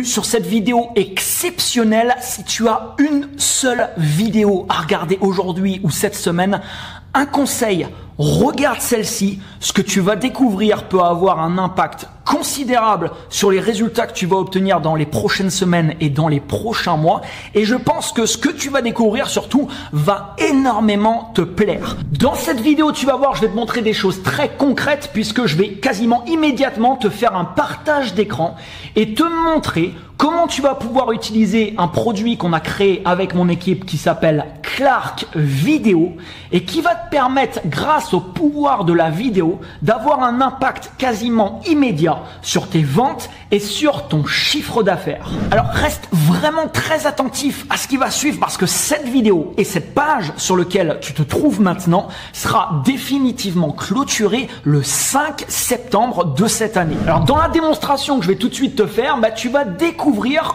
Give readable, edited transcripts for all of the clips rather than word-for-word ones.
Sur cette vidéo exceptionnelle. Si tu as une seule vidéo à regarder aujourd'hui ou cette semaine, un conseil, regarde celle-ci. Ce que tu vas découvrir peut avoir un impact considérable sur les résultats que tu vas obtenir dans les prochaines semaines et dans les prochains mois. Et je pense que ce que tu vas découvrir surtout va énormément te plaire. Dans cette vidéo, tu vas voir, je vais te montrer des choses très concrètes puisque je vais quasiment immédiatement te faire un partage d'écran et te montrer comment tu vas pouvoir utiliser un produit qu'on a créé avec mon équipe qui s'appelle Clark Vidéo et qui va te permettre, grâce au pouvoir de la vidéo, d'avoir un impact quasiment immédiat sur tes ventes et sur ton chiffre d'affaires. Alors reste vraiment très attentif à ce qui va suivre parce que cette vidéo et cette page sur laquelle tu te trouves maintenant sera définitivement clôturée le 5 septembre de cette année. Alors dans la démonstration que je vais tout de suite te faire, tu vas découvrir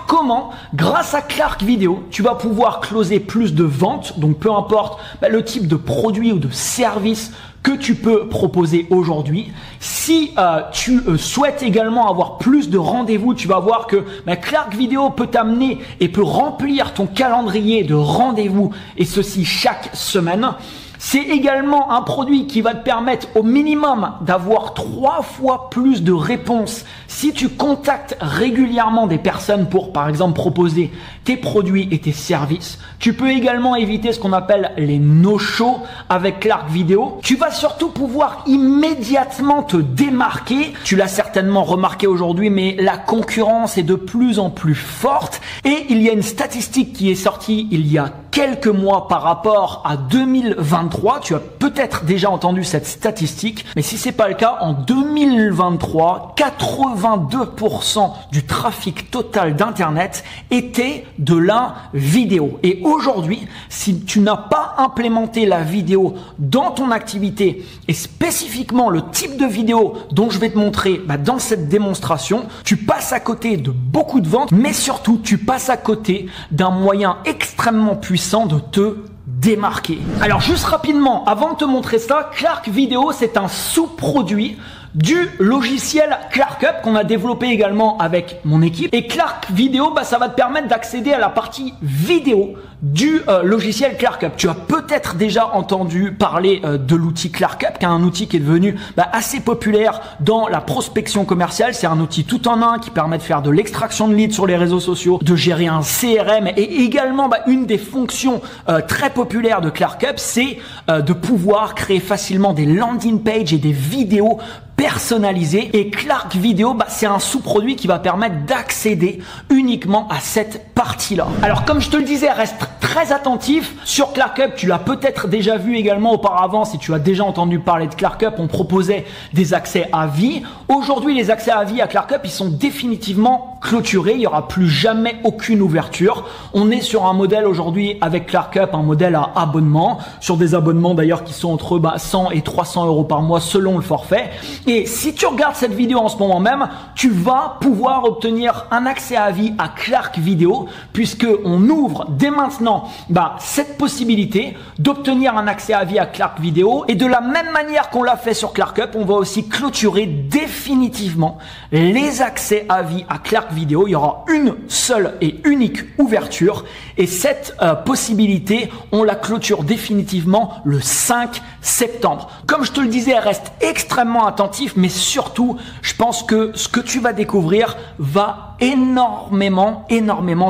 comment, grâce à Clark Vidéo, tu vas pouvoir closer plus de ventes. Donc peu importe le type de produit ou de service que tu peux proposer aujourd'hui. Si tu souhaites également avoir plus de rendez-vous, tu vas voir que Clark Vidéo peut t'amener et peut remplir ton calendrier de rendez-vous, et ceci chaque semaine. C'est également un produit qui va te permettre au minimum d'avoir 3 fois plus de réponses si tu contactes régulièrement des personnes pour, par exemple, proposer tes produits et tes services. Tu peux également éviter ce qu'on appelle les no-shows avec Clark Vidéo. Tu vas surtout pouvoir immédiatement te démarquer. Tu l'as certainement remarqué aujourd'hui, mais la concurrence est de plus en plus forte. Et il y a une statistique qui est sortie il y a quelques mois par rapport à 2023. Tu as peut-être déjà entendu cette statistique, mais si c'est pas le cas, en 2023, 82% du trafic total d'Internet était de la vidéo. Et aujourd'hui, si tu n'as pas implémenté la vidéo dans ton activité et spécifiquement le type de vidéo dont je vais te montrer dans cette démonstration, tu passes à côté de beaucoup de ventes, mais surtout tu passes à côté d'un moyen extrêmement puissant de te démarquer. Alors juste rapidement, avant de te montrer ça, Clark Vidéo, c'est un sous-produit du logiciel ClarkUp qu'on a développé également avec mon équipe. Et Clark Vidéo, ça va te permettre d'accéder à la partie vidéo du logiciel ClarkUp. Tu as peut-être déjà entendu parler de l'outil ClarkUp, qui est un outil qui est devenu assez populaire dans la prospection commerciale. C'est un outil tout en un qui permet de faire de l'extraction de leads sur les réseaux sociaux, de gérer un CRM, et également une des fonctions très populaires de ClarkUp, c'est de pouvoir créer facilement des landing pages et des vidéos personnalisé. Et Clark Vidéo, c'est un sous-produit qui va permettre d'accéder uniquement à cette partie-là. Alors comme je te le disais, reste très attentif. Sur ClarkUp, tu l'as peut-être déjà vu également auparavant. Si tu as déjà entendu parler de ClarkUp, on proposait des accès à vie. Aujourd'hui, les accès à vie à ClarkUp, ils sont définitivement clôturés. Il n'y aura plus jamais aucune ouverture. On est sur un modèle aujourd'hui avec ClarkUp, un modèle à abonnement, sur des abonnements d'ailleurs qui sont entre 100 et 300 euros par mois selon le forfait. Et si tu regardes cette vidéo en ce moment même, tu vas pouvoir obtenir un accès à vie à Clark Vidéo, puisque on ouvre dès maintenant cette possibilité d'obtenir un accès à vie à Clark Vidéo. Et de la même manière qu'on l'a fait sur ClarkUp, on va aussi clôturer définitivement les accès à vie à Clark Vidéo. Il y aura une seule et unique ouverture, et cette possibilité, on la clôture définitivement le 5 septembre. Comme je te le disais, reste extrêmement attentif, mais surtout, je pense que ce que tu vas découvrir va énormément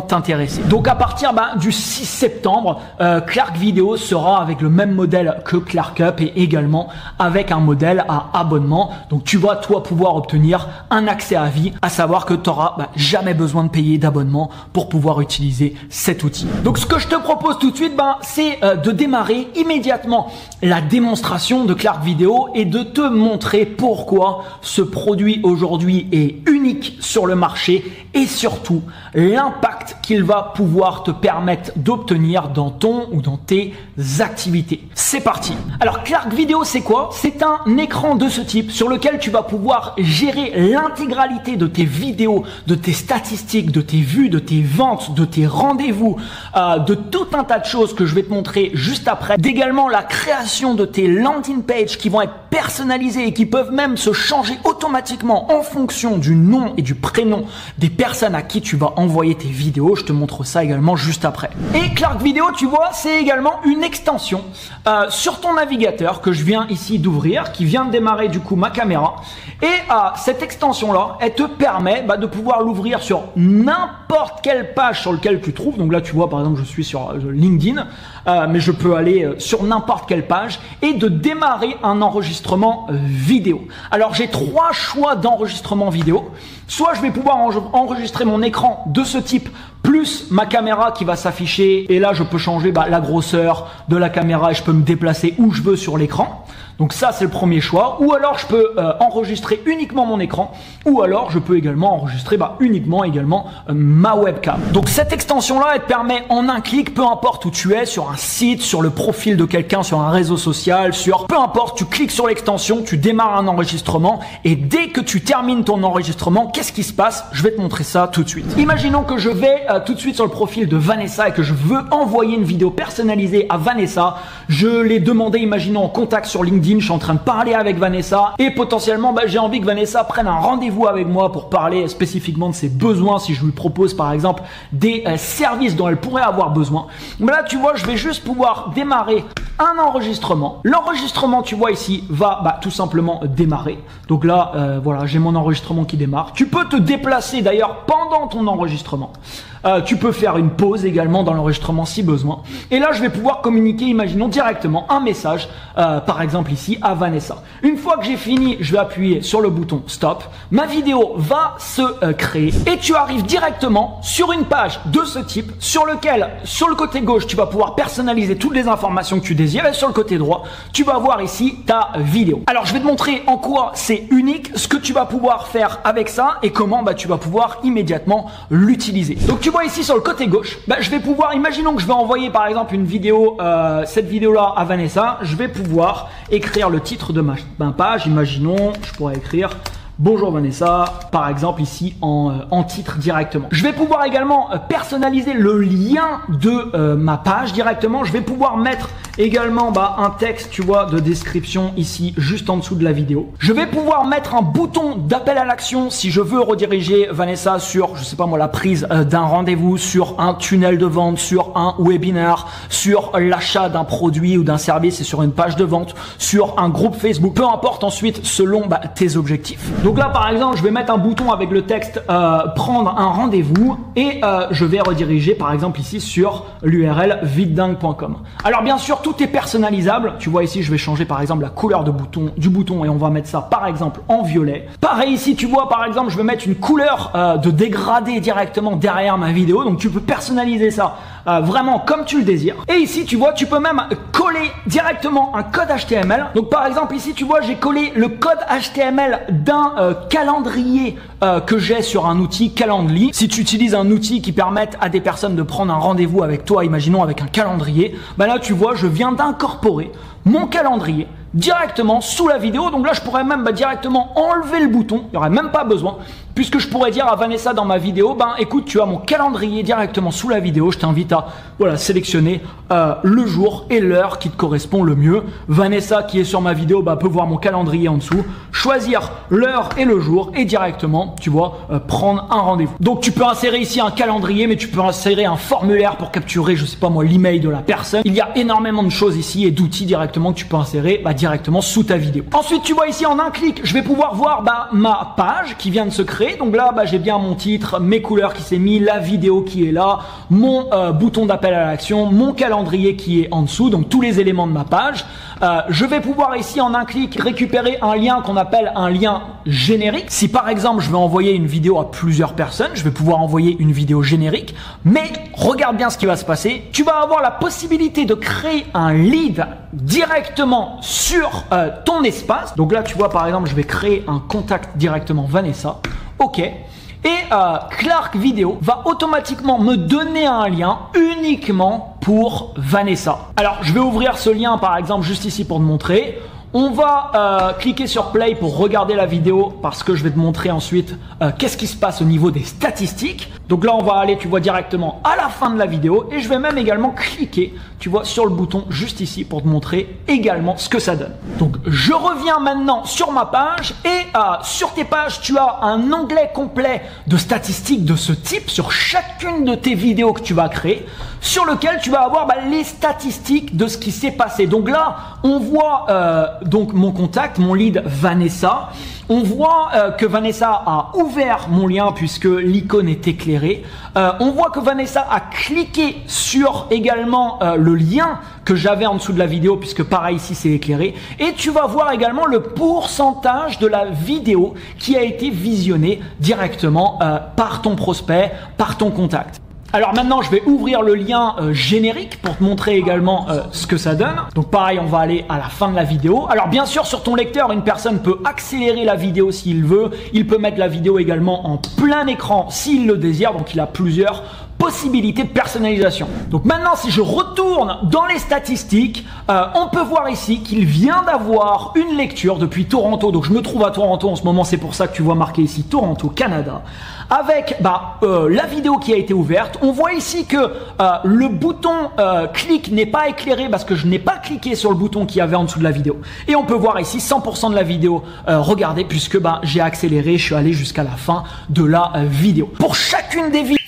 t'intéresser. Donc à partir du 6 septembre, Clark Vidéo sera avec le même modèle que ClarkUp et également avec un modèle à abonnement. Donc tu vas toi pouvoir obtenir un accès à vie, à savoir que tu n'auras jamais besoin de payer d'abonnement pour pouvoir utiliser cet outil. Donc ce que je te propose tout de suite, c'est de démarrer immédiatement la démonstration de Clark Vidéo et de te montrer pourquoi ce produit aujourd'hui est unique sur le marché et surtout l'impact qu'il va pouvoir te permettre d'obtenir dans ton ou dans tes activités. C'est parti. Alors Clark Vidéo, c'est quoi? C'est un écran de ce type sur lequel tu vas pouvoir gérer l'intégralité de tes vidéos, de tes statistiques, de tes vues, de tes ventes, de tes rendez-vous, de tout un tas de choses que je vais te montrer juste après. D'également la création de tes landing pages qui vont être personnalisés et qui peuvent même se changer automatiquement en fonction du nom et du prénom des personnes à qui tu vas envoyer tes vidéos. Je te montre ça également juste après. Et Clark Video, tu vois, c'est également une extension sur ton navigateur que je viens ici d'ouvrir, qui vient de démarrer du coup ma caméra. Et cette extension-là, elle te permet de pouvoir l'ouvrir sur n'importe quelle page sur laquelle tu trouves. Donc là, tu vois, par exemple, je suis sur LinkedIn, mais je peux aller sur n'importe quelle page et de démarrer un enregistrement vidéo. Alors, j'ai 3 choix d'enregistrement vidéo. Soit je vais pouvoir enregistrer mon écran de ce type, plus ma caméra qui va s'afficher. Et là, je peux changer la grosseur de la caméra et je peux me déplacer où je veux sur l'écran. Donc ça, c'est le premier choix. Ou alors, je peux enregistrer uniquement mon écran. Ou alors, je peux également enregistrer uniquement ma webcam. Donc cette extension-là, elle te permet en un clic, peu importe où tu es, sur un site, sur le profil de quelqu'un, sur un réseau social, peu importe, tu cliques sur l'extension, tu démarres un enregistrement et dès que tu termines ton enregistrement, qu'est-ce qui se passe? Je vais te montrer ça tout de suite. Imaginons que je vais tout de suite sur le profil de Vanessa et que je veux envoyer une vidéo personnalisée à Vanessa. Je l'ai demandé, imaginons, en contact sur LinkedIn, je suis en train de parler avec Vanessa et potentiellement j'ai envie que Vanessa prenne un rendez-vous avec moi pour parler spécifiquement de ses besoins, si je lui propose par exemple des services dont elle pourrait avoir besoin. Mais là tu vois, je vais juste pouvoir démarrer un enregistrement. L'enregistrement, tu vois ici, va tout simplement démarrer. Donc là, voilà, j'ai mon enregistrement qui démarre. Tu peux te déplacer d'ailleurs pendant ton enregistrement. Tu peux faire une pause également dans l'enregistrement si besoin. Et là, je vais pouvoir communiquer, imaginons, directement un message, par exemple ici, à Vanessa. Une fois que j'ai fini, je vais appuyer sur le bouton Stop. Ma vidéo va se créer et tu arrives directement sur une page de ce type sur lequel, sur le côté gauche, tu vas pouvoir personnaliser toutes les informations que tu désires et sur le côté droit, tu vas voir ici ta vidéo. Alors, je vais te montrer en quoi c'est unique, ce que tu vas pouvoir faire avec ça et comment tu vas pouvoir immédiatement l'utiliser. Donc, tu vois ici sur le côté gauche, je vais pouvoir, imaginons que je vais envoyer par exemple une vidéo, cette vidéo-là à Vanessa, je vais pouvoir écrire le titre de ma page. Imaginons, je pourrais écrire Bonjour Vanessa, par exemple ici en titre directement. Je vais pouvoir également personnaliser le lien de ma page directement. Je vais pouvoir mettre également un texte, tu vois, de description ici juste en dessous de la vidéo. Je vais pouvoir mettre un bouton d'appel à l'action si je veux rediriger Vanessa sur, je sais pas moi, la prise d'un rendez-vous, sur un tunnel de vente, sur un webinaire, sur l'achat d'un produit ou d'un service et sur une page de vente, sur un groupe Facebook, peu importe ensuite selon tes objectifs. Donc là, par exemple, je vais mettre un bouton avec le texte prendre un rendez-vous et je vais rediriger par exemple ici sur l'URL videdingue.com. Alors bien sûr, tout est personnalisable. Tu vois ici, je vais changer par exemple la couleur du bouton et on va mettre ça par exemple en violet. Pareil ici, tu vois par exemple, je vais mettre une couleur de dégradé directement derrière ma vidéo. Donc tu peux personnaliser ça vraiment comme tu le désires. Et ici, tu vois, tu peux même coller directement un code HTML. Donc par exemple ici, tu vois, j'ai collé le code HTML d'un calendrier que j'ai sur un outil Calendly. Si tu utilises un outil qui permette à des personnes de prendre un rendez-vous avec toi, imaginons avec un calendrier, là tu vois, je viens d'incorporer mon calendrier directement sous la vidéo. Donc là, je pourrais même directement enlever le bouton. Il n'y aurait même pas besoin, puisque je pourrais dire à Vanessa dans ma vidéo, écoute, tu as mon calendrier directement sous la vidéo. Je t'invite à sélectionner le jour et l'heure qui te correspond le mieux. Vanessa qui est sur ma vidéo peut voir mon calendrier en dessous, choisir l'heure et le jour et directement, tu vois, prendre un rendez-vous. Donc tu peux insérer ici un calendrier, mais tu peux insérer un formulaire pour capturer, je sais pas moi, l'email de la personne. Il y a énormément de choses ici et d'outils directement que tu peux insérer directement sous ta vidéo. Ensuite, tu vois ici en un clic, je vais pouvoir voir ma page qui vient de se créer. Donc là, j'ai bien mon titre, mes couleurs qui s'est mis, la vidéo qui est là, mon bouton d'appel à l'action, mon calendrier qui est en dessous, donc tous les éléments de ma page. Je vais pouvoir ici en un clic récupérer un lien qu'on appelle un lien générique. Si par exemple je veux envoyer une vidéo à plusieurs personnes, je vais pouvoir envoyer une vidéo générique, mais regarde bien ce qui va se passer. Tu vas avoir la possibilité de créer un lead directement sur ton espace. Donc là, tu vois, par exemple, je vais créer un contact directement Vanessa. OK. Et Clark Video va automatiquement me donner un lien uniquement pour Vanessa. Alors, je vais ouvrir ce lien, par exemple, juste ici pour te montrer. On va cliquer sur play pour regarder la vidéo parce que je vais te montrer ensuite qu'est-ce qui se passe au niveau des statistiques. Donc là, on va aller, tu vois, directement à la fin de la vidéo et je vais même également cliquer, tu vois, sur le bouton juste ici pour te montrer également ce que ça donne. Donc, je reviens maintenant sur ma page et sur tes pages, tu as un onglet complet de statistiques de ce type sur chacune de tes vidéos que tu vas créer, sur lequel tu vas avoir les statistiques de ce qui s'est passé. Donc là, on voit donc mon contact, mon lead Vanessa. On voit que Vanessa a ouvert mon lien puisque l'icône est éclairée. On voit que Vanessa a cliqué sur également le lien que j'avais en dessous de la vidéo puisque pareil ici c'est éclairé. Et tu vas voir également le pourcentage de la vidéo qui a été visionnée directement par ton prospect, par ton contact. Alors maintenant, je vais ouvrir le lien générique pour te montrer également ce que ça donne. Donc pareil, on va aller à la fin de la vidéo. Alors bien sûr, sur ton lecteur, une personne peut accélérer la vidéo s'il veut. Il peut mettre la vidéo également en plein écran s'il le désire. Donc il a plusieurs possibilités de personnalisation. Donc maintenant, si je retourne dans les statistiques, on peut voir ici qu'il vient d'avoir une lecture depuis Toronto. Donc je me trouve à Toronto en ce moment, c'est pour ça que tu vois marqué ici Toronto, Canada. Avec la vidéo qui a été ouverte, on voit ici que le bouton clic n'est pas éclairé parce que je n'ai pas cliqué sur le bouton qu'il y avait en dessous de la vidéo. Et on peut voir ici 100% de la vidéo regardez puisque j'ai accéléré, je suis allé jusqu'à la fin de la vidéo. Pour chacune des vidéos